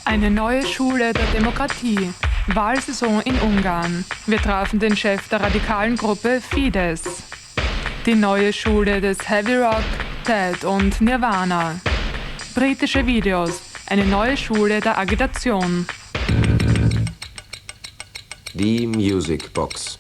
Eine neue Schule der Demokratie. Wahlsaison in Ungarn. Wir trafen den Chef der radikalen Gruppe Fides. Die neue Schule des Heavy Rock, Ted und Nirwana. Britische Videos. Eine neue Schule der Agitation. Die Musicbox.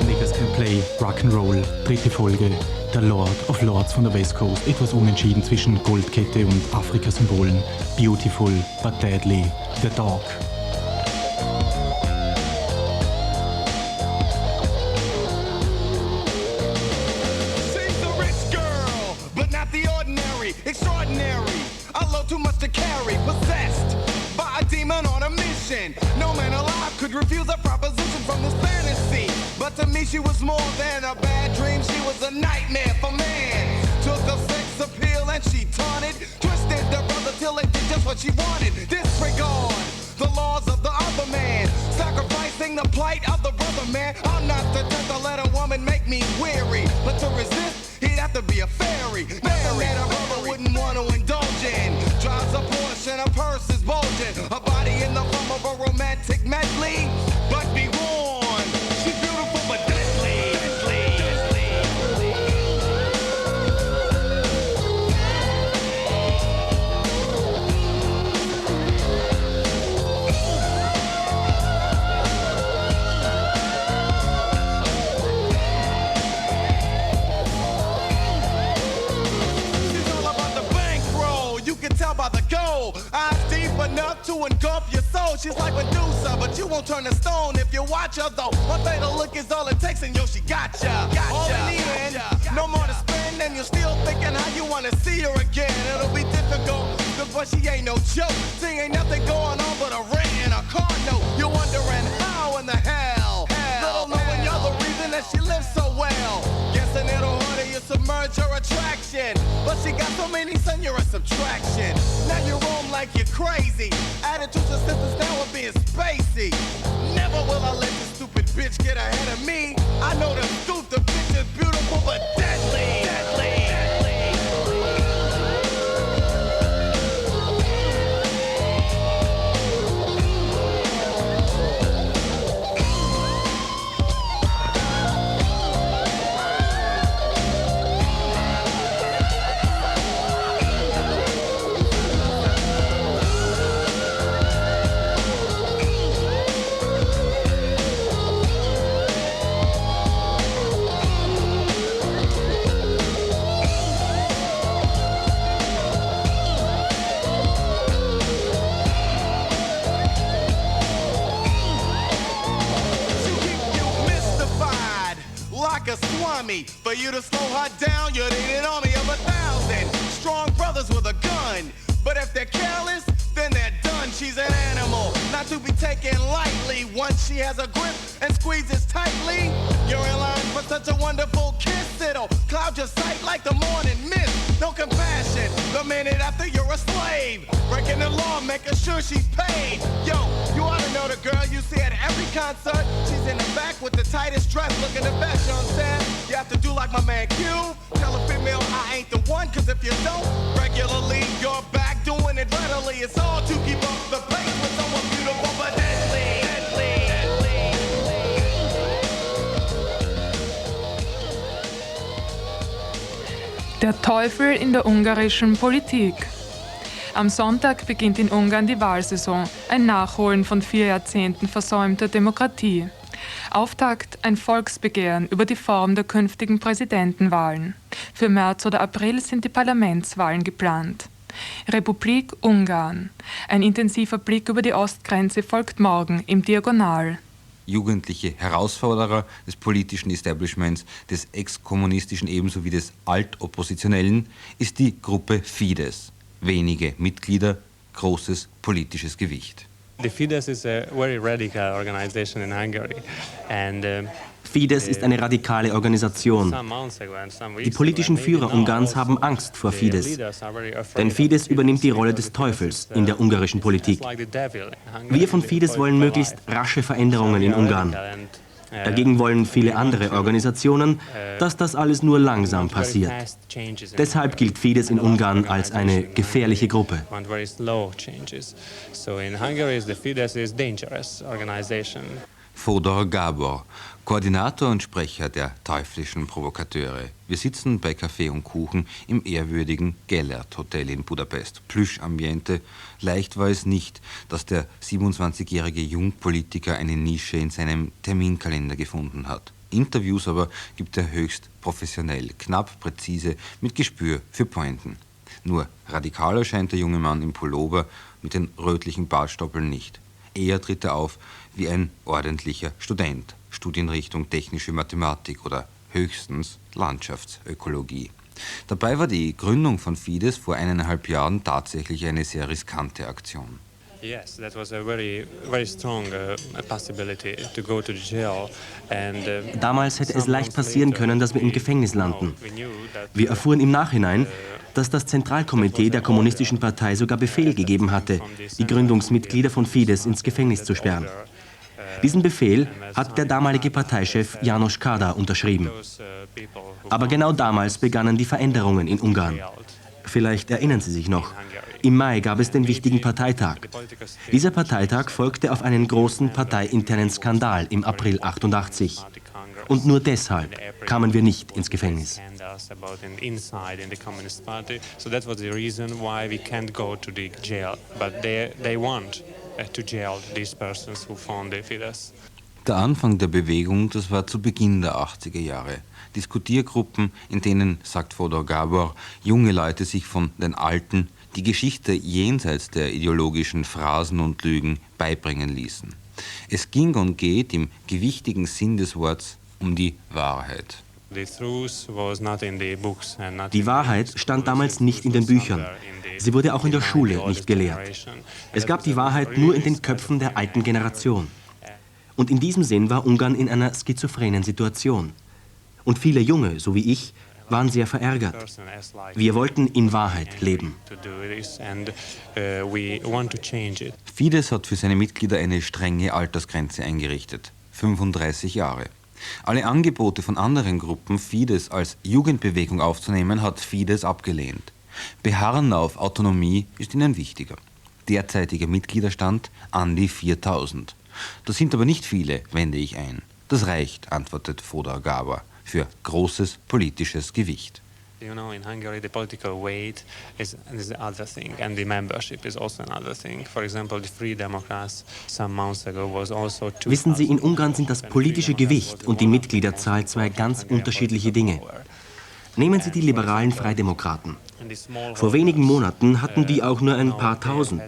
Niggas Can Play, Rock'n'Roll, dritte Folge. Der Lord of Lords von der West Coast. Etwas unentschieden zwischen Goldkette und Afrika-Symbolen. Beautiful, but deadly. The Dog. Extraordinary, a little too much to carry, possessed by a demon on a mission. No man alive could refuse a proposition from this fantasy. But to me she was more than a bad dream, she was a nightmare for man. Took her sex appeal and she taunted, twisted the brother till it did just what she wanted. Disregard the laws of the other man, sacrificing the plight of the brother man. I'm not the type to let a woman make me weary, but to resist, he'd have to be a fairy. Nothing that a brother wouldn't want to indulge in. Drives a Porsche and a purse is bulging. A body in the form of a romantic medley. But be warned, she's beautiful but deadly. Tell by the goal, eyes deep enough to engulf your soul. She's like Medusa, but you won't turn to stone if you watch her though. One fatal look is all it takes, and yo, she gotcha. All in the end, no more to spend, and you're still thinking how you wanna see her again. It'll be difficult, but she ain't no joke. See, ain't nothing going on but a rent and a car note. You're wondering how in the hell, little knowing you're the reason that she lives so well. Guessing it'll hurt you submerge her attraction, but she got so many, son, you're a subtraction. Now you roam like you're crazy. Attitudes and systems now are being spacey. Never will I let this stupid bitch get ahead of me. I know the scoop, the bitch is beautiful but deadly. A swami. For you to slow her down, you'd need an army of 1,000 strong brothers with a gun. But if they're careless, then they're done. She's an animal, not to be taken lightly. Once she has a grip and squeezes tightly, you're in line for such a wonderful kiss. It'll cloud your sight like the morning mist. No compassion, the minute after you're a slave. Breaking the law, making sure she's paid. Yo, you ought to know the girl you see at every concert. She's in the back with the tightest dress, looking the best, you understand? You have to do like my man Q. Tell a female I ain't the one, cause if you don't, regularly you're back doing it readily. It's all to keep up the pace with someone beautiful but deadly. Der Teufel in der ungarischen Politik. Am Sonntag beginnt in Ungarn die Wahlsaison, ein Nachholen von 4 Jahrzehnten versäumter Demokratie. Auftakt ein Volksbegehren über die Form der künftigen Präsidentenwahlen. Für März oder April sind die Parlamentswahlen geplant. Republik Ungarn. Ein intensiver Blick über die Ostgrenze folgt morgen im Diagonal. Jugendliche Herausforderer des politischen Establishments, des ex-kommunistischen ebenso wie des Altoppositionellen, ist die Gruppe Fides. Wenige Mitglieder, großes politisches Gewicht. The Fides is a very radical organization in Hungary, and Fides ist eine radikale Organisation. Die politischen Führer Ungarns haben Angst vor Fides, denn Fides übernimmt die Rolle des Teufels in der ungarischen Politik. Wir von Fides wollen möglichst rasche Veränderungen in Ungarn. Dagegen wollen viele andere Organisationen, dass das alles nur langsam passiert. Deshalb gilt Fides in Ungarn als eine gefährliche Gruppe. Fodor Gábor, Koordinator und Sprecher der teuflischen Provokateure. Wir sitzen bei Kaffee und Kuchen im ehrwürdigen Gellert Hotel in Budapest. Plüschambiente. Leicht war es nicht, dass der 27-jährige Jungpolitiker eine Nische in seinem Terminkalender gefunden hat. Interviews aber gibt er höchst professionell, knapp, präzise, mit Gespür für Pointen. Nur radikal erscheint der junge Mann im Pullover mit den rötlichen Bartstoppeln nicht. Eher tritt er auf wie ein ordentlicher Student, Studienrichtung technische Mathematik oder höchstens Landschaftsökologie. Dabei war die Gründung von Fides vor 1,5 Jahren tatsächlich eine sehr riskante Aktion. Yes, that was a very strong possibility to go to jail. Damals hätte es leicht passieren können, dass wir im Gefängnis landen. Wir erfuhren im Nachhinein, dass das Zentralkomitee der Kommunistischen Partei sogar Befehl gegeben hatte, die Gründungsmitglieder von Fides ins Gefängnis zu sperren. Diesen Befehl hat der damalige Parteichef János Kádár unterschrieben. Aber genau damals begannen die Veränderungen in Ungarn. Vielleicht erinnern Sie sich noch. Im Mai gab es den wichtigen Parteitag. Dieser Parteitag folgte auf einen großen parteiinternen Skandal im April 88. Und nur deshalb kamen wir nicht ins Gefängnis. Der Anfang der Bewegung, das war zu Beginn der 80er Jahre. Diskutiergruppen, in denen, sagt Fodor Gábor, junge Leute sich von den Alten die Geschichte jenseits der ideologischen Phrasen und Lügen beibringen ließen. Es ging und geht im gewichtigen Sinn des Wortes um die Wahrheit. Die Wahrheit stand damals nicht in den Büchern. Sie wurde auch in der Schule nicht gelehrt. Es gab die Wahrheit nur in den Köpfen der alten Generation. Und in diesem Sinn war Ungarn in einer schizophrenen Situation. Und viele Junge, so wie ich, waren sehr verärgert. Wir wollten in Wahrheit leben. Fides hat für seine Mitglieder eine strenge Altersgrenze eingerichtet, 35 Jahre. Alle Angebote von anderen Gruppen, Fides als Jugendbewegung aufzunehmen, hat Fides abgelehnt. Beharren auf Autonomie ist ihnen wichtiger. Derzeitiger Mitgliederstand an die 4000. Das sind aber nicht viele, wende ich ein. Das reicht, antwortet Fodor Gábor, für großes politisches Gewicht. You know, in Hungary, the political weight is another thing, and the membership is also another thing. For example, the Free Democrats some months ago was also 2,000. Wissen Sie, in Ungarn sind das politische Gewicht und die Mitgliederzahl zwei ganz unterschiedliche Dinge. Nehmen Sie die liberalen Freidemokraten. Vor wenigen Monaten hatten die auch nur ein paar tausend.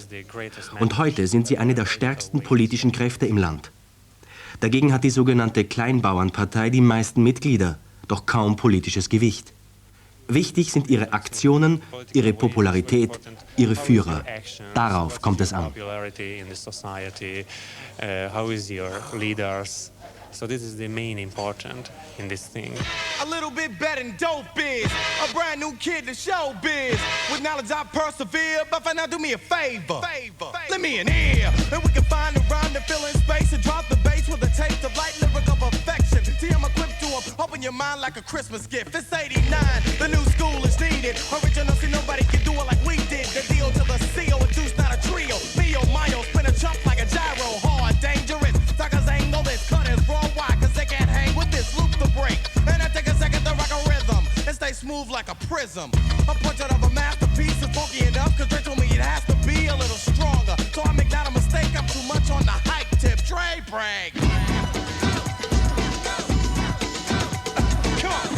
Und heute sind sie eine der stärksten politischen Kräfte im Land. Dagegen hat die sogenannte Kleinbauernpartei die meisten Mitglieder, doch kaum politisches Gewicht. Wichtig sind ihre Aktionen, ihre Popularität, ihre Führer. Darauf kommt es an. So this is the main important in this thing. A little bit better than dope is. A brand new kid to show biz. With knowledge I persevere, but for now do me a favor. Let me an ear, and we can find a rhyme to fill in space and drop the bass with a taste of light lyrical perfection. See, I'm equipped to open your mind like a Christmas gift. It's 89, the new school is needed. Original, see nobody can do it like we did. The D.O. to the C.O. a deuce, not a trio. Mio, Mayo, spin a chump like a gyro. Hard, dangerous. Suckers angle this, cut is raw. Why? Cause they can't hang with this loop the break. And I take a second to rock a rhythm and stay smooth like a prism. A portrait of a masterpiece is funky enough, cause they told me it has to be a little stronger. So I make not a mistake, I'm too much on the hype tip. Dre brag. Come on.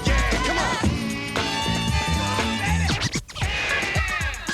Yeah, come on.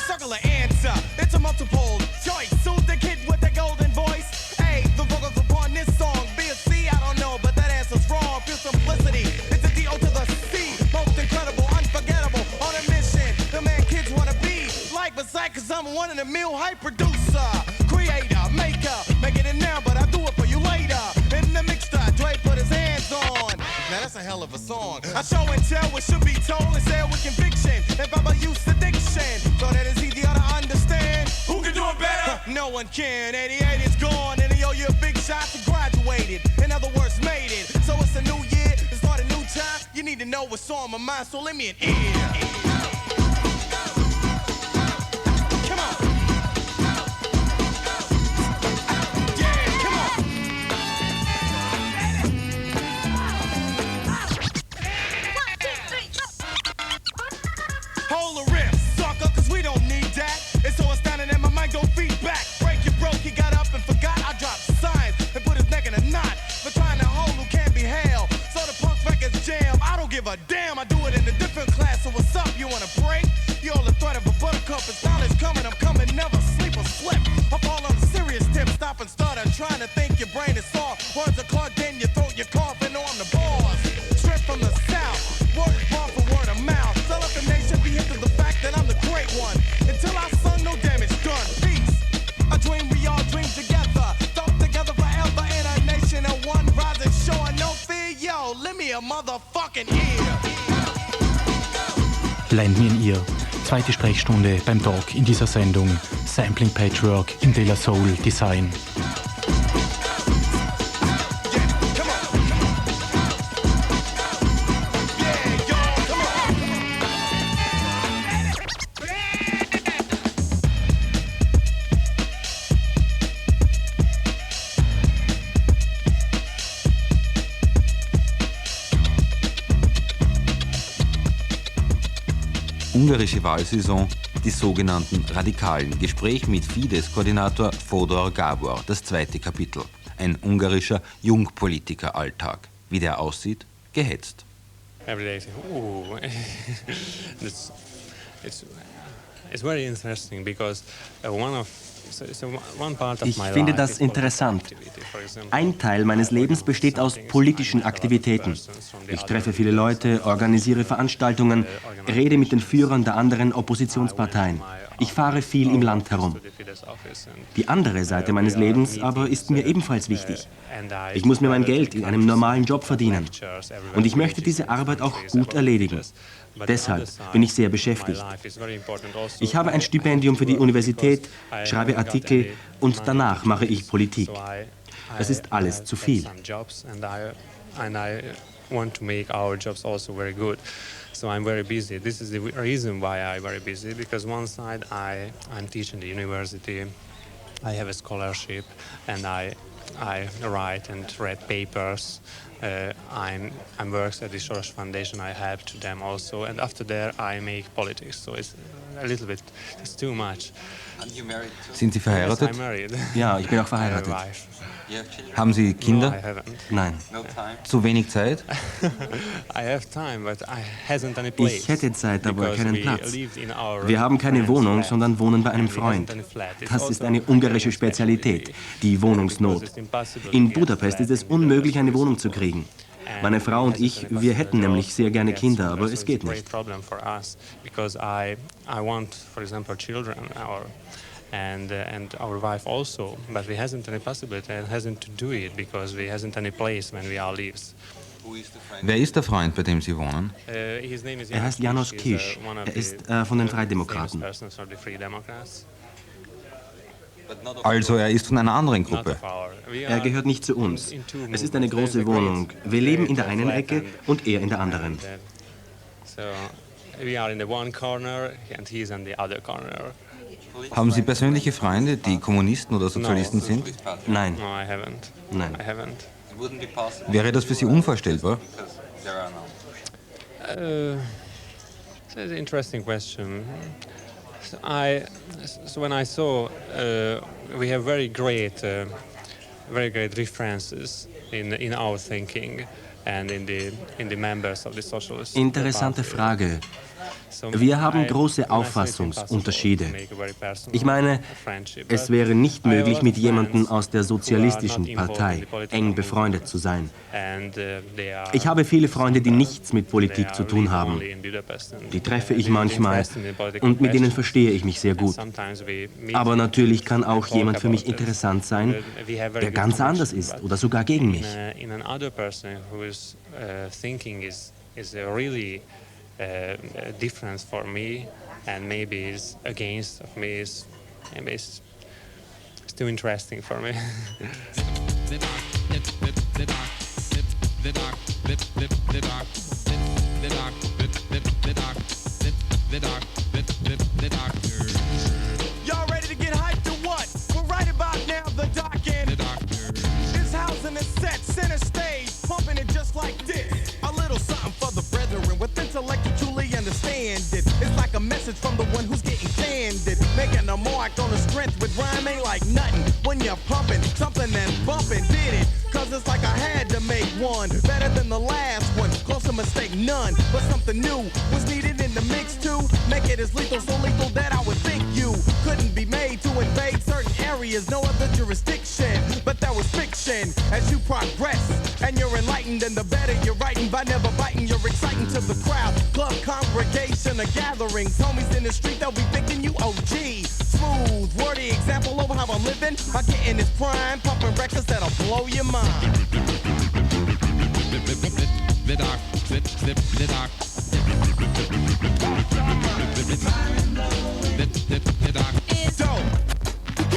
Circle the answer. It's a multiple choice. Soothe the kid with the golden voice. Hey, the vocals upon this song. B or C, I don't know, but that answer's wrong. Pure simplicity. It's a D.O. to the C. Most incredible, unforgettable. On a mission. The man kids wanna be. Like sight, cause I'm one in a mill hype producer, creator, maker, making it now, but I do it for you later. In the mixer, Dre put his hands on. Now that's a hell of a song. I show and tell what should be told and say with conviction. If I use addiction, so that it's easier to understand. Who can do it better? No one can. 88 is gone, and they owe you a big shot to graduated. In other words, made it. So it's a new year, it's not a new time. You need to know what's on my mind, so let me an ear. Damn, I do it in a different class, so what's up, you wanna break? You all the threat of a buttercup, it's knowledge coming, I'm coming, never sleep or slip. I fall on a serious tip, stop and stutter, trying to think your brain is soft. Words are clogged in your throat, you're coughing on the bars. Straight from the south, word is born for word of mouth. Tell up the nation, be hip to the fact that I'm the great one. Until I sung, no damage done, peace. A dream, we all dream together, thought together forever in a nation of one, rising, showing no fear, yo, lend me a motherfucking ear. Lend me an ear. Zweite Sprechstunde beim Talk in dieser Sendung Sampling Patchwork im De La Soul Design. Ungarische Wahlsaison, die sogenannten Radikalen. Gespräch mit Fides-Koordinator Fodor Gábor, das zweite Kapitel. Ein ungarischer Jungpolitiker-Alltag. Wie der aussieht? Gehetzt. Every day, it's very interesting because Ich finde das interessant. Ein Teil meines Lebens besteht aus politischen Aktivitäten. Ich treffe viele Leute, organisiere Veranstaltungen, rede mit den Führern der anderen Oppositionsparteien. Ich fahre viel im Land herum. Die andere Seite meines Lebens aber ist mir ebenfalls wichtig. Ich muss mir mein Geld in einem normalen Job verdienen. Und ich möchte diese Arbeit auch gut erledigen. Deshalb bin ich sehr beschäftigt. Ich habe ein Stipendium für die Universität, schreibe Artikel und danach mache ich Politik. Es ist alles zu viel. So I'm very busy. This is the reason why I'm very busy, because one side I'm teaching the university, I have a scholarship, and I write and read papers. I'm works at the Soros Foundation. I help to them also, and after that I make politics. So it's a little bit, it's too much. Sind Sie verheiratet? Yes, I'm married. Ja, ich bin auch verheiratet. Haben Sie Kinder? No, I haven't. Nein. Zu wenig Zeit? I have time, but I hasn't any place. Ich hätte Zeit, aber Because keinen we Platz. lived in our Wir haben keine Wohnung, flat. sondern wohnen bei einem And we Freund. haven't any flat. It's Das ist also eine ungarische Spezialität, die Wohnungsnot. In Budapest ist es unmöglich, eine Wohnung zu kriegen. Meine Frau und ich, wir hätten nämlich sehr gerne Kinder, aber es geht nicht. And our wife also, but we hasn't any possibility and hasn't to do it because we hasn't any place when we all lives. Wer ist der Freund, bei dem Sie wohnen? Er heißt Janos Kisch. Er ist von den Freidemokraten. Also er ist von einer anderen Gruppe. Er gehört nicht zu uns. Es ist eine große Wohnung. Wir leben in der einen Ecke und er in der anderen. So we are in the one corner and he's in the other corner. Haben Sie persönliche Freunde, die Kommunisten oder Sozialisten sind? Nein. No, I haven't. Nein. I haven't. Wäre das für Sie unvorstellbar? It's an interesting question. So when I saw we have very great references in our thinking and in the members of the socialist Interessante party. Frage. Wir haben große Auffassungsunterschiede. Ich meine, es wäre nicht möglich, mit jemandem aus der sozialistischen Partei eng befreundet zu sein. Ich habe viele Freunde, die nichts mit Politik zu tun haben. Die treffe ich manchmal und mit denen verstehe ich mich sehr gut. Aber natürlich kann auch jemand für mich interessant sein, der ganz anders ist oder sogar gegen mich. Difference for me and maybe is against of me is maybe it's too interesting for me. Y'all ready to get hyped or what? We're right about now, the dock end. This housing is set, center stage, pumping it just like this. A little something for the brethren with intellect to truly understand it. It's like a message from the one who's getting candid. Making a mark on the strength with rhyme ain't like nothing. When you're pumping, something and bumping, did it. Cause it's like I had to make one better than the last one. Close a mistake, none. But something new was needed in the mix too. Make it as lethal, so lethal that I would think you couldn't be made to invade certain areas, no other jurisdiction. But that was fiction. As you progress and you're enlightened, and the better you're writing by never biting, you're exciting to the crowd. Club congregation, a gathering. Homies in the street, they'll be thinking you OG. Smooth, wordy example of how I'm living. By getting this prime, pumping records that'll blow your mind.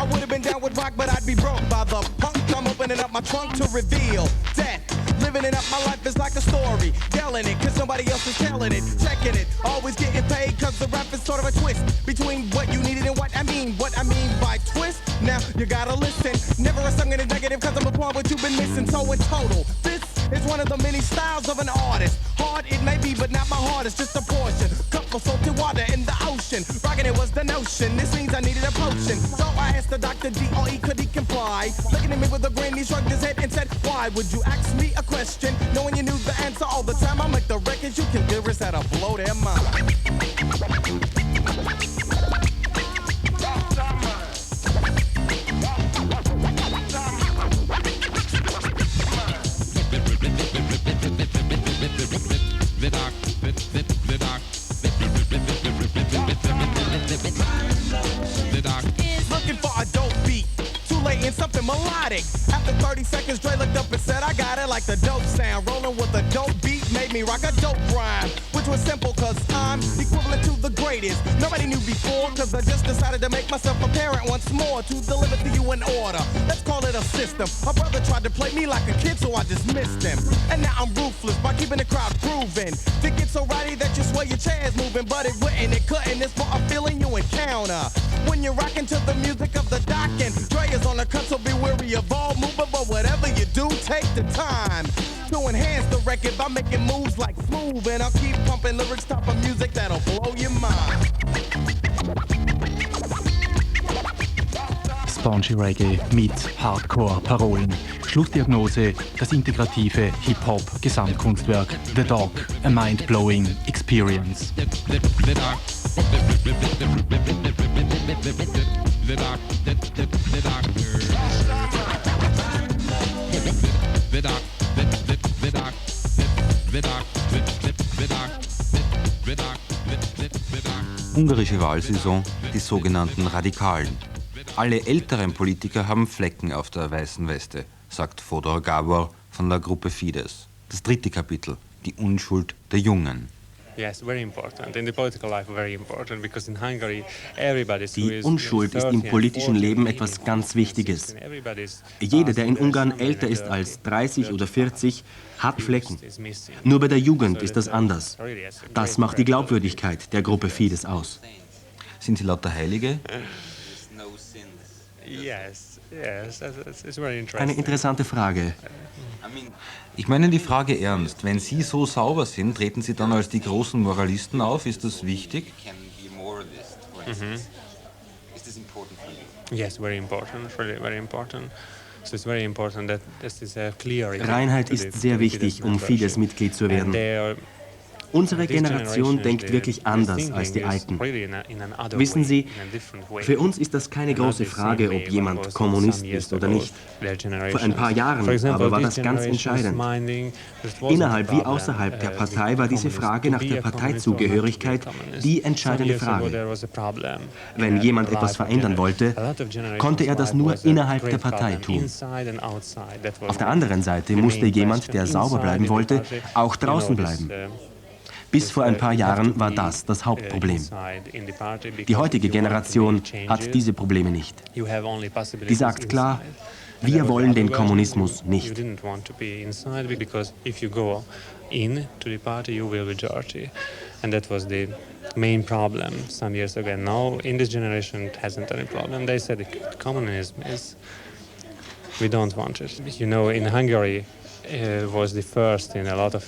I would have been down with rock, but I'd be broke by the punk. I'm opening up my trunk to reveal that living it up, my life is like a story. Yelling it, cause somebody else is telling it. Checking it, always getting paid, cause the rap is sort of a twist between what you needed and what I mean. What I mean by twist, now you gotta listen. Never a song in the negative, cause I'm applying what you've been missing. So in total, this is one of the many styles of an artist. Hard it may be, but not my heart, it's just a portion. Cup of salty water in the ocean. Rocking it was the notion, this means I needed a potion. So I asked the doctor, D.O.C, could he comply? Looking at me with a grin, he shrugged his head and said, why would you ask me a question? Knowing you knew the answer all the time, I make the records you can lyrics that'll blow their mind. Looking for a dope beat, too late in something melodic. After 30 seconds, Dre looked up and said, I got it like the dope sound. Rolling with a dope beat made me rock a dope rhyme, which was simple cause I'm equivalent to the greatest. Nobody knew before cause I just decided to make myself apparent once more to deliver to you in order. Let's call it a system. My brother tried to play me like a kid, so I dismissed him. And now I'm ruthless by keeping the crowd grooving. To get so rowdy that you swear your chair's moving, but it wouldn't, it couldn't. It's for a feeling you encounter when you're rocking to the music of the dock. And Dre is on the cut, so be wary of all movement. But whatever you do, take the time to enhance the record by making moves like smooth. And I'll keep pumping lyrics, top of music that'll blow your mind. Spongy Reggae mit Hardcore-Parolen. Schlussdiagnose, das integrative Hip-Hop-Gesamtkunstwerk The D.O.C, a mind-blowing experience. Ungarische Wahlsaison, die sogenannten Radikalen. Alle älteren Politiker haben Flecken auf der weißen Weste, sagt Fodor Gábor von der Gruppe Fides. Das dritte Kapitel, die Unschuld der Jungen. Yes, very important. In the political life, very important, because in Hungary, everybody's Die Unschuld ist im politischen Leben etwas ganz Wichtiges. Jeder, der in Ungarn älter ist als 30 oder 40, hat Flecken. Nur bei der Jugend ist das anders. Das macht die Glaubwürdigkeit der Gruppe Fides aus. Sind sie lauter Heilige? Yes, it's very interesting. Eine interessante Frage. Ich meine die Frage ernst. Wenn Sie so sauber sind, treten Sie dann als die großen Moralisten auf? Ist das wichtig? Yes, very important, really very important. So it's very important that this is clear. Reinheit ist sehr wichtig, um Fides-Mitglied zu werden. Unsere Generation denkt wirklich anders als die Alten. Wissen Sie, für uns ist das keine große Frage, ob jemand Kommunist ist oder nicht. Vor ein paar Jahren aber war das ganz entscheidend. Innerhalb wie außerhalb der Partei war diese Frage nach der Parteizugehörigkeit die entscheidende Frage. Wenn jemand etwas verändern wollte, konnte er das nur innerhalb der Partei tun. Auf der anderen Seite musste jemand, der sauber bleiben wollte, auch draußen bleiben. Bis vor ein paar Jahren war das das Hauptproblem. Die heutige Generation hat diese Probleme nicht. Die sagt klar, wir wollen den Kommunismus nicht. And that was the main problem some years ago. Now, in this generation, it hasn't any problem. They said communism is, we don't want it. You know, in Hungary was the first in a lot of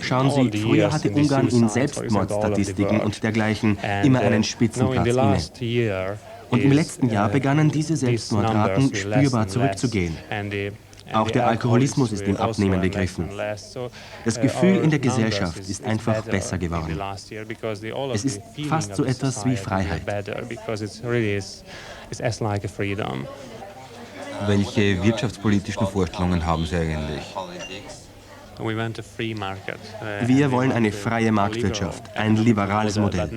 Schauen Sie, früher hatte Ungarn in Selbstmordstatistiken und dergleichen immer einen Spitzenplatz inne. Und im letzten Jahr begannen diese Selbstmordraten spürbar zurückzugehen. Auch der Alkoholismus ist im Abnehmen begriffen. Das Gefühl in der Gesellschaft ist einfach besser geworden. Es ist fast so etwas wie Freiheit. Welche wirtschaftspolitischen Vorstellungen haben Sie eigentlich? Wir wollen eine freie Marktwirtschaft, ein liberales Modell.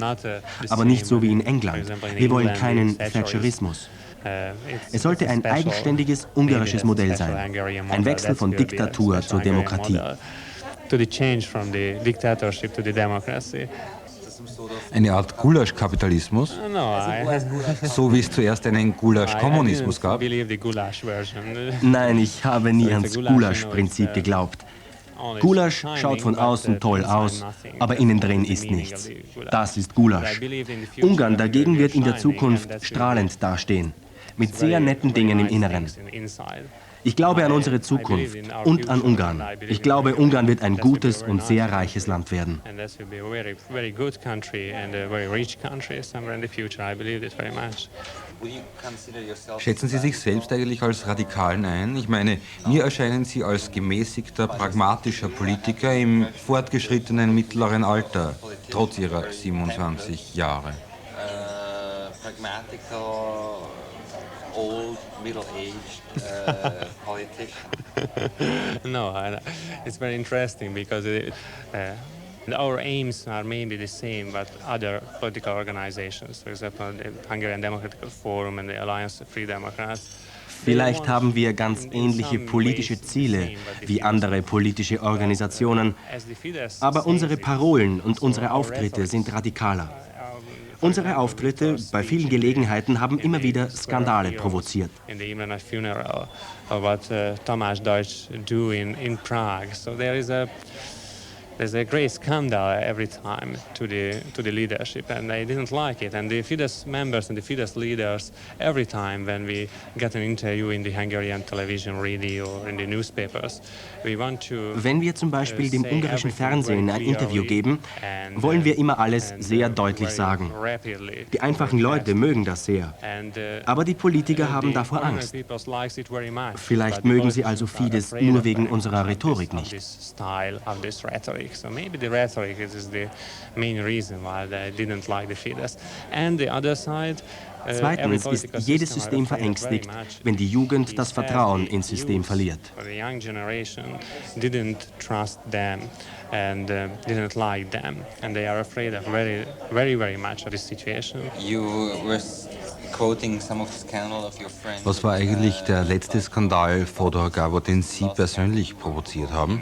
Aber nicht so wie in England. Wir wollen keinen Thatcherismus. Es sollte ein eigenständiges ungarisches Modell sein. Ein Wechsel von Diktatur zur Demokratie. Eine Art Gulasch-Kapitalismus? So wie es zuerst einen Gulasch-Kommunismus gab? Nein, ich habe nie ans Gulasch-Prinzip geglaubt. Gulasch schaut von außen toll aus, aber innen drin ist nichts. Das ist Gulasch. Ungarn dagegen wird in der Zukunft strahlend dastehen, mit sehr netten Dingen im Inneren. Ich glaube an unsere Zukunft und an Ungarn. Ich glaube, Ungarn wird ein gutes und sehr reiches Land werden. Schätzen Sie sich selbst eigentlich als Radikalen ein? Ich meine, mir erscheinen Sie als gemäßigter, pragmatischer Politiker im fortgeschrittenen mittleren Alter, trotz Ihrer 27 Jahre. Old, middle-aged politician. No, it's very interesting because our aims are maybe the same, but other political organizations, for example, the Hungarian Democratic Forum and the Alliance of Free Democrats. Vielleicht haben wir ganz ähnliche politische Ziele wie andere politische Organisationen, aber unsere Parolen und unsere Auftritte sind radikaler. Unsere Auftritte bei vielen Gelegenheiten haben immer wieder Skandale provoziert. There's a great scandal every time to the leadership, and I didn't like it. And the Fidesz members and the Fidesz leaders, every time when we get an interview in the Hungarian television, radio, or in the newspapers, we want to. Wenn wir zum Beispiel dem ungarischen Fernsehen ein Interview geben, wollen wir immer alles sehr deutlich sagen. Die einfachen Leute mögen das sehr, aber die Politiker haben davor Angst. Vielleicht mögen sie also Fides nur wegen unserer Rhetorik nicht. So maybe the rhetoric is the main reason why they didn't like the Fides. And the other side. Zweitens ist jedes System verängstigt, wenn die Jugend das Vertrauen ins System verliert. The young generation didn't trust them and didn't like them, and they are afraid of very, very, very much of this situation. Was war eigentlich der letzte Skandal, Fodor Gabor, den Sie persönlich provoziert haben?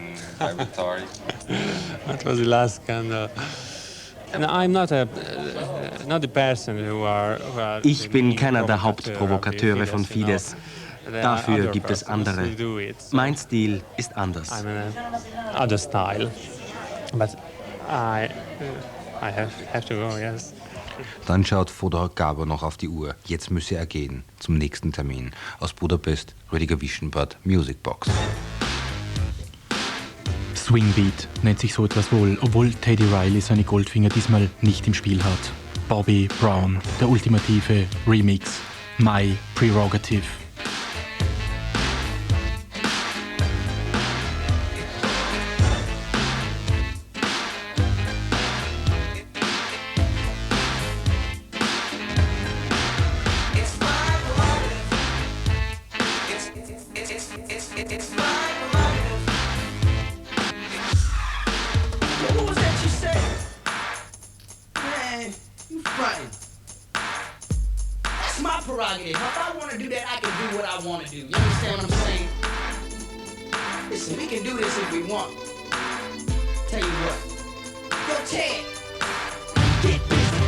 What was the last scandal? No, I'm not a person who are Ich bin keiner der Hauptprovokateure von Fides. Dafür gibt es andere. Mein Stil ist anders. I'm an other style, but I have to go, yes. Dann schaut Fodor Gabor noch auf die Uhr. Jetzt müsse er gehen zum nächsten Termin. Aus Budapest, Rüdiger Wischenbart, Musicbox. Swingbeat nennt sich so etwas wohl, obwohl Teddy Riley seine Goldfinger diesmal nicht im Spiel hat. Bobby Brown, der ultimative Remix, My Prerogative. That's my prerogative. If I want to do that, I can do what I want to do. You understand what I'm saying? Listen, we can do this if we want. Tell you what. Yo, Ted. Get busy.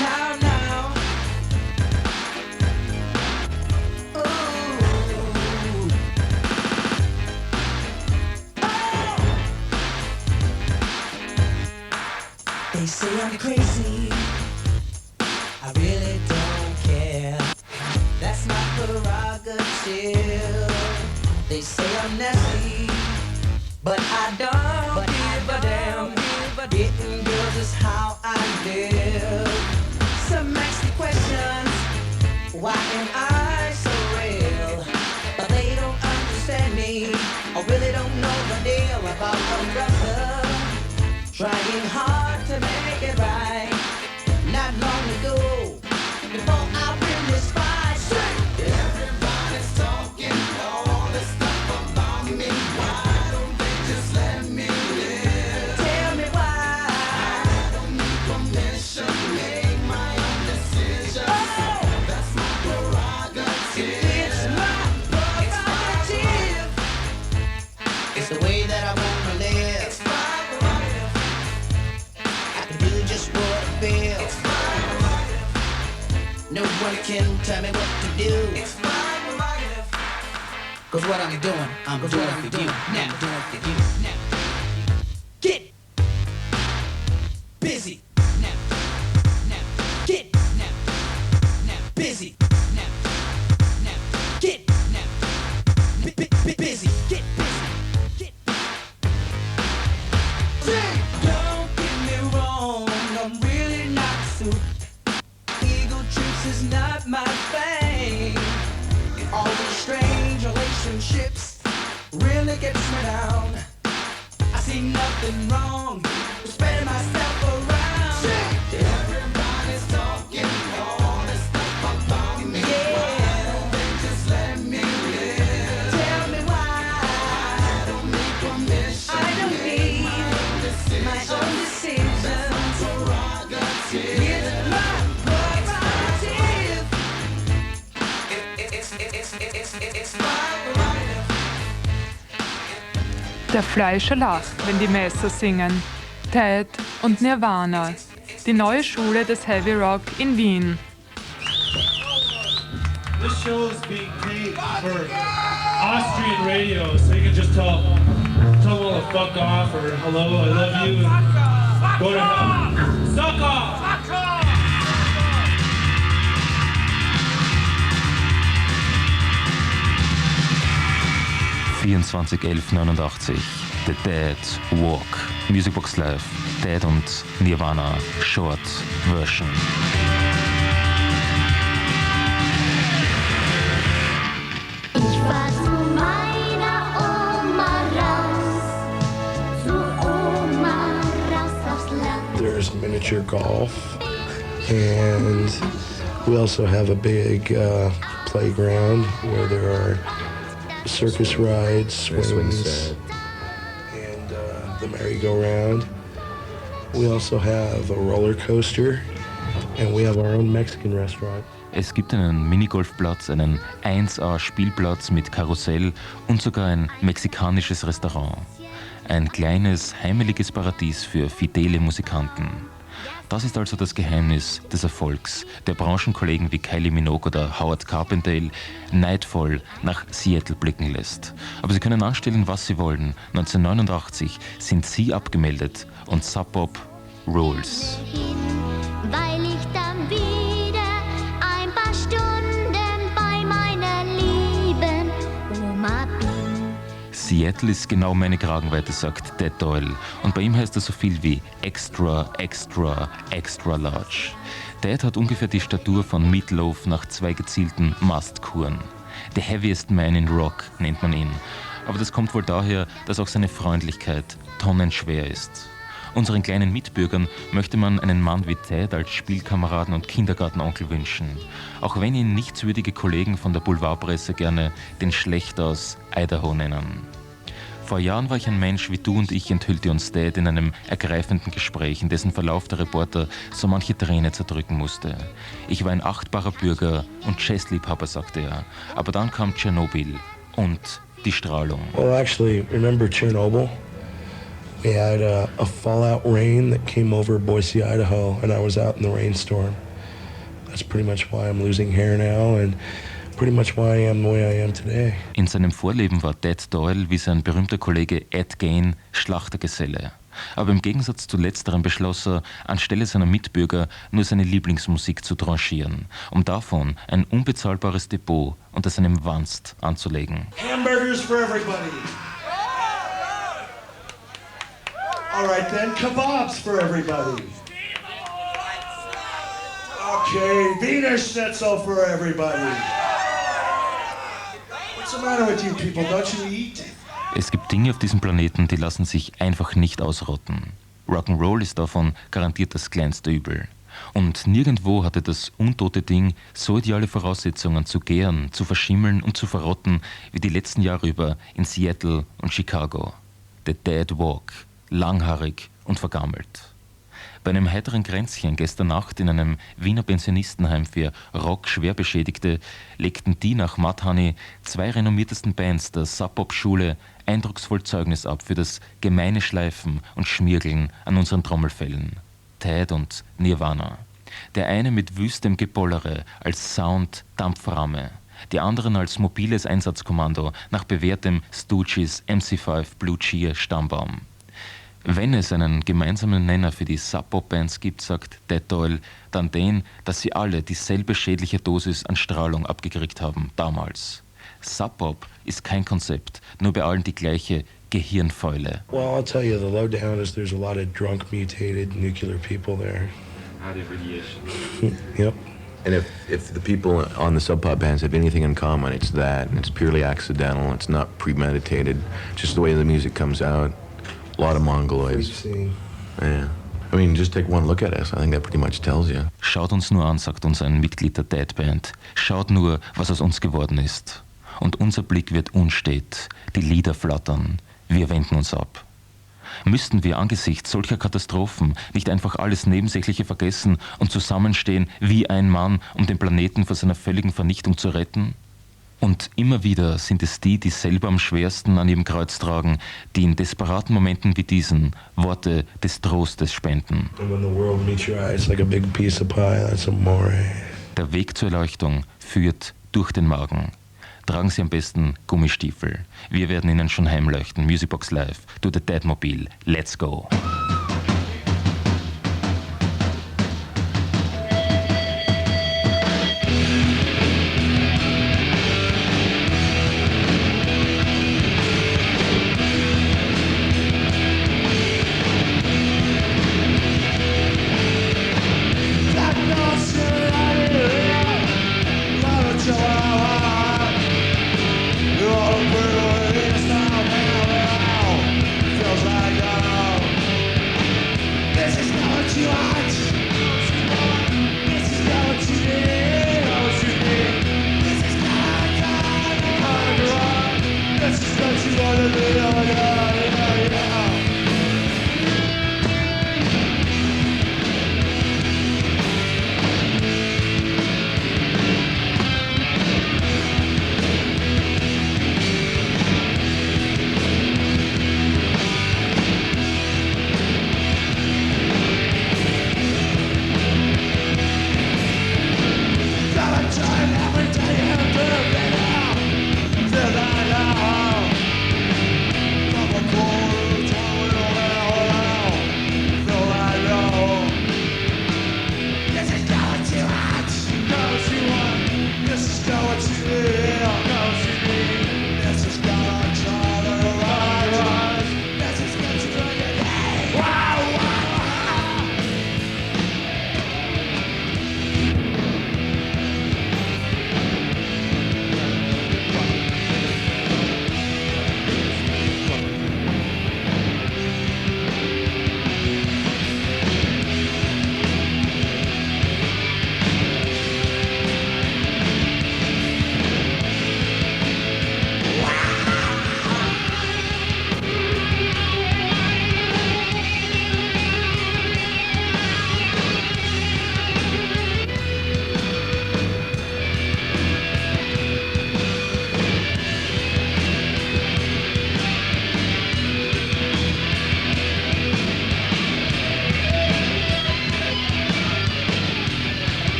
Now. Ooh. Oh. They say I'm crazy. I really don't care. That's my prerogative. They say I'm nasty, but I don't give a damn. Getting girls is how I live. Some ask me questions, why am I so real? But they don't understand me, or really don't know the deal about a brother trying hard to make it right. Not long ago, before I win this fight, everybody's talking all this stuff about me. Why don't they just let me live? Tell me why. I don't need permission, make my own decisions. Oh, that's my prerogative. It's my prerogative. It's the way that I wanna live. It's my prerogative. I can do just what I feel. It's my prerogative. No one can tell me what to do. It's my prerogative. Cause what I'm doing for you. Now doing for you. Now. Get busy. Now. Get busy. Now. Get busy. Get busy. Don't get me wrong, I'm really not suited. Ego trips is not my thing. All these strange relationships really gets me down. I see nothing wrong with spreading myself around. Everybody's talking all this stuff about me. Yeah. Why don't they just let me live? Tell me why. I don't need permission. I don't need my own decisions. That's my prerogative. It's my prerogative. It's my prerogative. Der Fleischer lacht, wenn die Messer singen. Ted und Nirwana. Die neue Schule des Heavy Rock in Wien. This show is being taped for Austrian radio, so you can just tell them all to fuck off or hello, I love you, and go to hell. Suck off! 24.11.1989. The Dead Walk. Musicbox Live. Dead und Nirwana. Short Version. Ich fahr zu meiner Oma raus, zu Oma raus aufs Land. There's miniature golf, and we also have a big playground where there are circus rides, swings, and the merry-go-round. We also have a roller coaster, and we have our own Mexican restaurant. Es gibt einen Minigolfplatz, einen 1A-Spielplatz mit Karussell und sogar ein mexikanisches Restaurant. Ein kleines, heimeliges Paradies für fidele Musikanten. Das ist also das Geheimnis des Erfolgs der Branchenkollegen wie Kylie Minogue oder Howard Carpendale neidvoll nach Seattle blicken lässt. Aber sie können anstellen, was sie wollen. 1989 sind sie abgemeldet und Sub Pop rules. Weil ich dann wieder ein paar Stunden bei meiner lieben Oma bin. Seattle ist genau meine Kragenweite, sagt Dead Doyle. Und bei ihm heißt das so viel wie extra, extra, extra large. Dead hat ungefähr die Statur von Meatloaf nach 2 gezielten Mastkuren. The heaviest man in Rock nennt man ihn. Aber das kommt wohl daher, dass auch seine Freundlichkeit tonnenschwer ist. Unseren kleinen Mitbürgern möchte man einen Mann wie Ted als Spielkameraden und Kindergartenonkel wünschen. Auch wenn ihn nichtswürdige Kollegen von der Boulevardpresse gerne den Schlechter aus Idaho nennen. Vor Jahren war ich ein Mensch wie du und ich, enthüllte uns Dad in einem ergreifenden Gespräch, in dessen Verlauf der Reporter so manche Träne zerdrücken musste. Ich war ein achtbarer Bürger und Jazzliebhaber, sagte er. Aber dann kam Tschernobyl und die Strahlung. Well, actually, remember Chernobyl? We had a fallout rain that came over Boise, Idaho, and I was out in the rainstorm. That's pretty much why I'm losing hair now and pretty much why I am the way I am today. In seinem Vorleben war Dad Doyle, wie sein berühmter Kollege Ed Gain, Schlachtergeselle. Aber im Gegensatz zu letzterem beschloss er, anstelle seiner Mitbürger nur seine Lieblingsmusik zu tranchieren, um davon ein unbezahlbares Depot unter seinem Wanst anzulegen. Hamburgers for everybody. All right then, kebabs for everybody. Okay, Wiener Schnitzel for everybody. What's the matter with you people? Don't you eat? Es gibt Dinge auf diesem Planeten, die lassen sich einfach nicht ausrotten. Rock'n'Roll ist davon garantiert das kleinste Übel. Und nirgendwo hatte das untote Ding so ideale Voraussetzungen zu gären, zu verschimmeln und zu verrotten wie die letzten Jahre über in Seattle und Chicago. The Dead Walk, langhaarig und vergammelt. Bei einem heiteren Kränzchen gestern Nacht in einem Wiener Pensionistenheim für Rock-Schwerbeschädigte legten die nach Mudhoney 2 renommiertesten Bands der Sub-Pop-Schule eindrucksvoll Zeugnis ab für das gemeine Schleifen und Schmirgeln an unseren Trommelfellen. Tad und Nirwana. Der eine mit wüstem Gepollere als Sound Dampframme, die anderen als mobiles Einsatzkommando nach bewährtem Stooges MC5 Blue Cheer Stammbaum. Wenn es einen gemeinsamen Nenner für die Sub-Pop-Bands gibt, sagt Dad Doyle, dann den, dass sie alle dieselbe schädliche Dosis an Strahlung abgekriegt haben, damals. Sub-Pop ist kein Konzept, nur bei allen die gleiche Gehirnfäule. Well, I'll tell you, the lowdown is there's a lot of drunk, mutated, nuclear people there. Added radiation. Yep. And if the people on the Sub Pop bands have anything in common, it's that, and it's purely accidental, it's not premeditated, just the way the music comes out. A lot of Mongoloids. Yeah. I mean, just take one look at us. I think that pretty much tells you. Schaut uns nur an, sagt uns ein Mitglied der Dead Band. Schaut nur, was aus uns geworden ist. Und unser Blick wird unstet. Die Lieder flattern. Wir wenden uns ab. Müssten wir angesichts solcher Katastrophen nicht einfach alles Nebensächliche vergessen und zusammenstehen wie ein Mann, um den Planeten vor seiner völligen Vernichtung zu retten? Und immer wieder sind es die, die selber am schwersten an ihrem Kreuz tragen, die in desperaten Momenten wie diesen Worte des Trostes spenden. Der Weg zur Erleuchtung führt durch den Magen. Tragen Sie am besten Gummistiefel. Wir werden Ihnen schon heimleuchten. Musicbox live, to the Deadmobil. Let's go!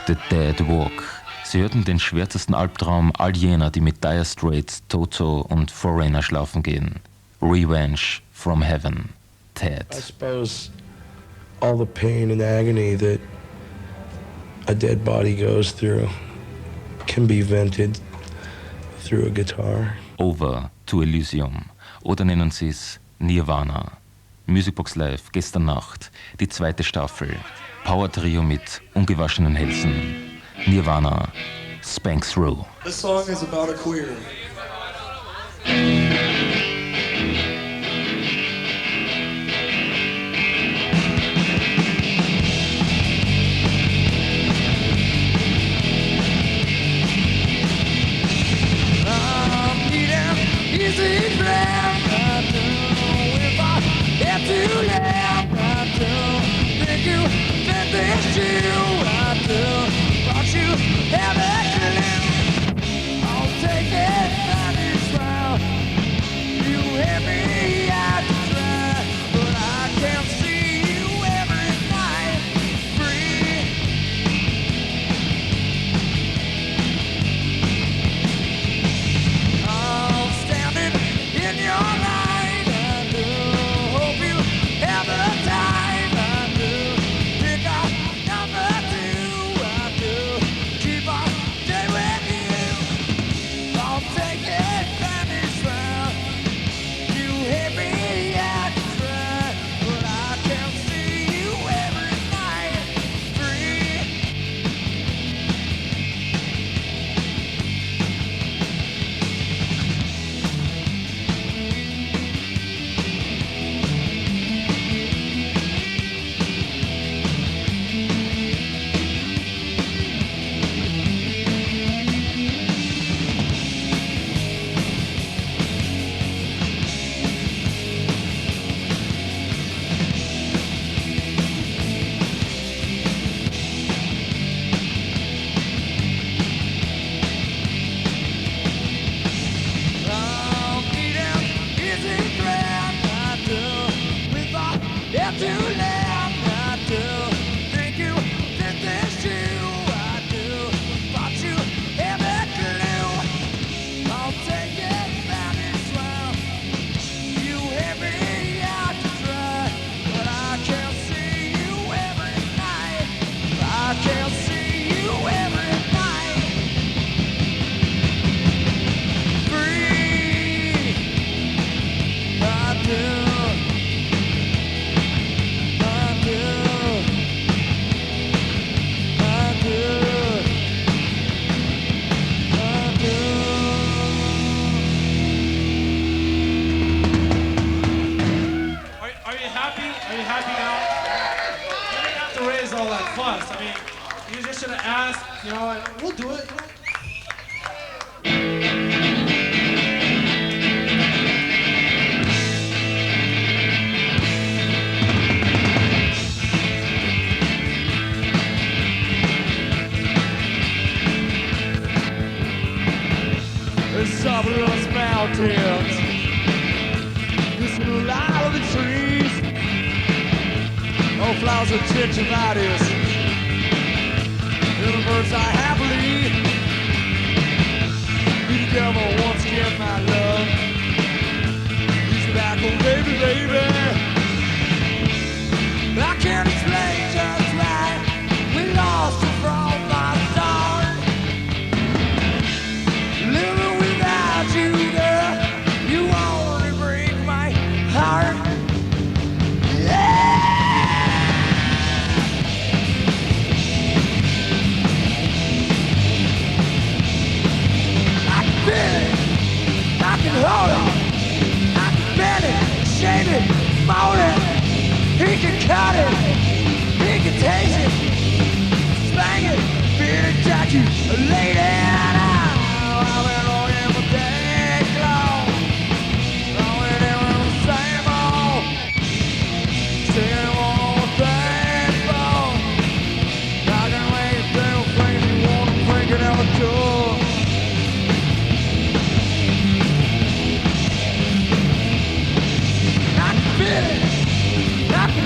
The Dead Walk. Sie hörten den schwärzesten Albtraum all jener, die mit Dire Straits, Toto und Foreigner schlafen gehen. Revenge from Heaven. Ted. I suppose all the pain and agony that a dead body goes through can be vented through a guitar. Over to Elysium. Oder nennen Sie es Nirwana. Musicbox Live, gestern Nacht, die 2. Staffel. Power-Trio mit ungewaschenen Hälsen. Nirwana, Spank Through. This song is about a queer.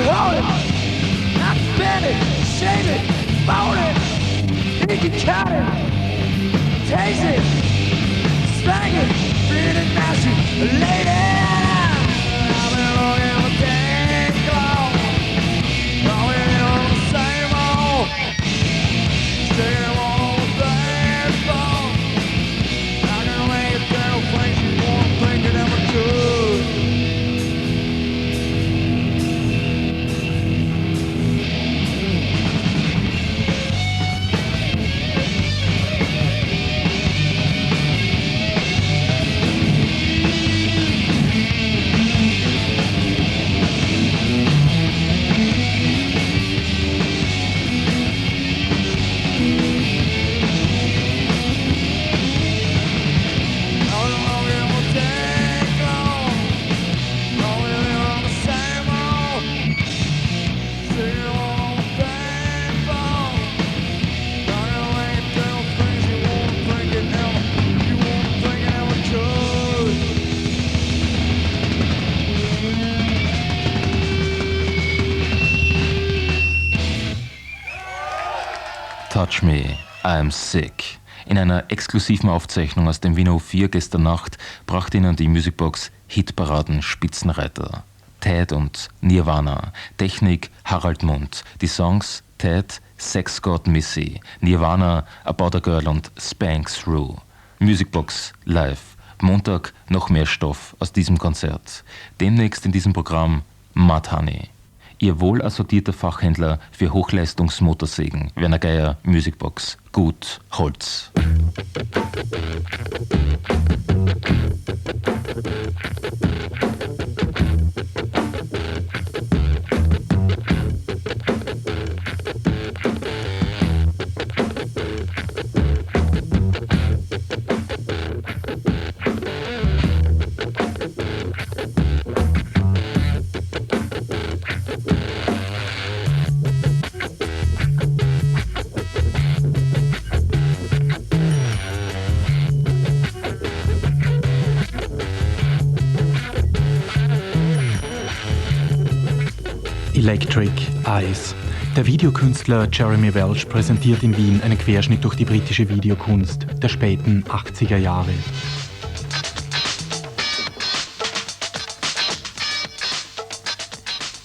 Hold it, not bend it, shave it, bone it. Pick it, cut it, taste it, spank it, beat it, mash it, lady. I've been looking for things long, going on the same old, still on the same phone. I can make it down, place you won't think it ever could. Touch Me, I'm Sick. In einer exklusiven Aufzeichnung aus dem Wiener U4 gestern Nacht brachte Ihnen die Musicbox Hitparaden Spitzenreiter. Ted und Nirwana, Technik Harald Mund, die Songs Ted, Sex God Missy, Nirwana, About a Girl und Spanks Rue. Musicbox live. Montag noch mehr Stoff aus diesem Konzert. Demnächst in diesem Programm Mud Honey. Ihr wohl assortierter Fachhändler für Hochleistungsmotorsägen. Werner Geier, Musicbox. Gut Holz. Electric Eyes. Der Videokünstler Jeremy Welsh präsentiert in Wien einen Querschnitt durch die britische Videokunst der späten 80er Jahre.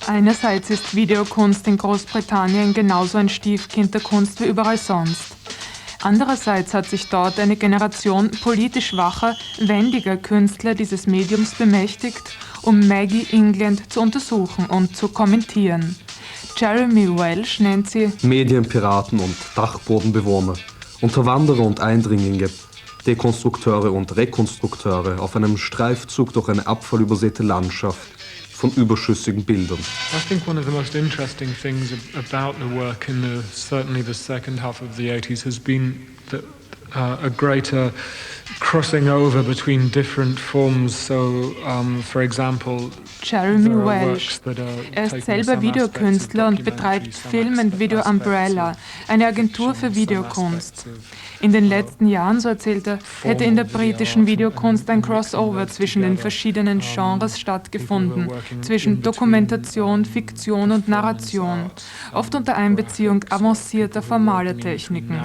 Einerseits ist Videokunst in Großbritannien genauso ein Stiefkind der Kunst wie überall sonst. Andererseits hat sich dort eine Generation politisch wacher, wendiger Künstler dieses Mediums bemächtigt, um Maggie England zu untersuchen und zu kommentieren. Jeremy Welsh nennt sie Medienpiraten und Dachbodenbewohner, Unterwanderer und Eindringlinge, Dekonstrukteure und Rekonstrukteure auf einem Streifzug durch eine abfallübersäte Landschaft von überschüssigen Bildern. I think one of the most interesting things about the work in certainly the second half of the 80s has been a greater crossing over between different forms. So, for example, Jeremy Welsh. Er ist selber Videokünstler und betreibt Film and Video Umbrella, eine Agentur für Videokunst. In den letzten Jahren, so erzählt er, hätte in der britischen Videokunst ein Crossover zwischen den verschiedenen Genres stattgefunden, zwischen Dokumentation, Fiktion und Narration, oft unter Einbeziehung avancierter formaler Techniken.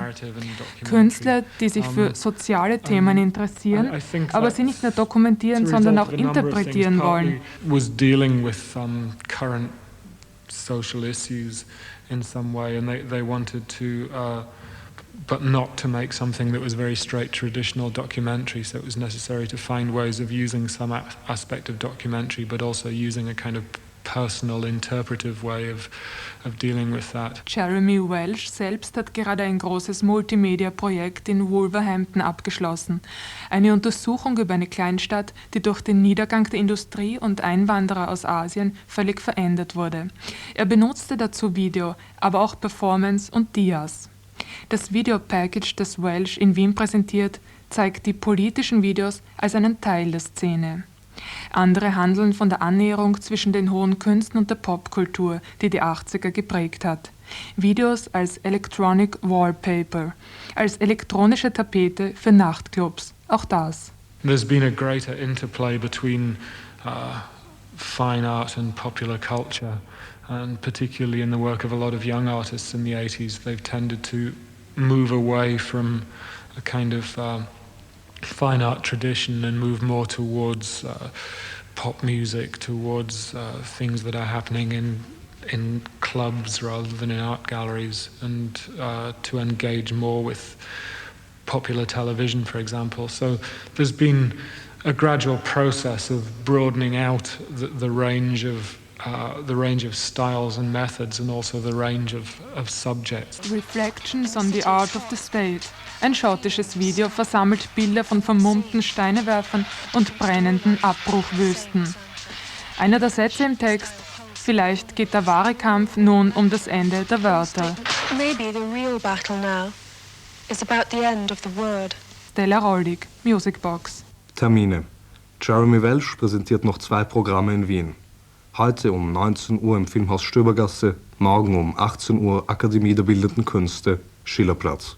Künstler, die sich für soziale Themen interessieren, aber sie nicht nur dokumentieren, sondern auch interpretieren wollen. Dealing with current social issues in some way, and they wanted to, but not to make something that was very straight traditional documentary. So it was necessary to find ways of using some aspect of documentary, but also using a kind of personal, interpretive way of dealing with that. Jeremy Welsh selbst hat gerade ein großes Multimedia-Projekt in Wolverhampton abgeschlossen. Eine Untersuchung über eine Kleinstadt, die durch den Niedergang der Industrie und Einwanderer aus Asien völlig verändert wurde. Er benutzte dazu Video, aber auch Performance und Dias. Das Videopackage, das Welsh in Wien präsentiert, zeigt die politischen Videos als einen Teil der Szene. Andere handeln von der Annäherung zwischen den hohen Künsten und der Popkultur, die die 80er geprägt hat. Videos als Electronic Wallpaper, als elektronische Tapete für Nachtclubs, auch das. There's been a greater interplay between fine art and popular culture, and particularly in the work of a lot of young artists in the 80s, they've tended to move away from a kind of fine art tradition and move more towards pop music, towards things that are happening in clubs rather than in art galleries, and to engage more with popular television, for example. So there's been a gradual process of broadening out the range of styles and methods, and also the range of subjects. Reflections on the Art of the State. Ein schottisches Video versammelt Bilder von vermummten Steinewerfern und brennenden Abbruchwüsten. Einer der Sätze im Text: Vielleicht geht der wahre Kampf nun um das Ende der Wörter. Maybe the real battle now is about the end of the word. Stella, Rollig, Musicbox. Termine. Jeremy Welsh präsentiert noch 2 Programme in Wien. Heute um 19 Uhr im Filmhaus Stöbergasse, morgen um 18 Uhr Akademie der Bildenden Künste, Schillerplatz.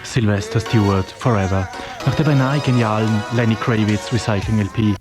Sylvester Stewart, Forever. Nach der beinahe genialen Lenny Kravitz Recycling LP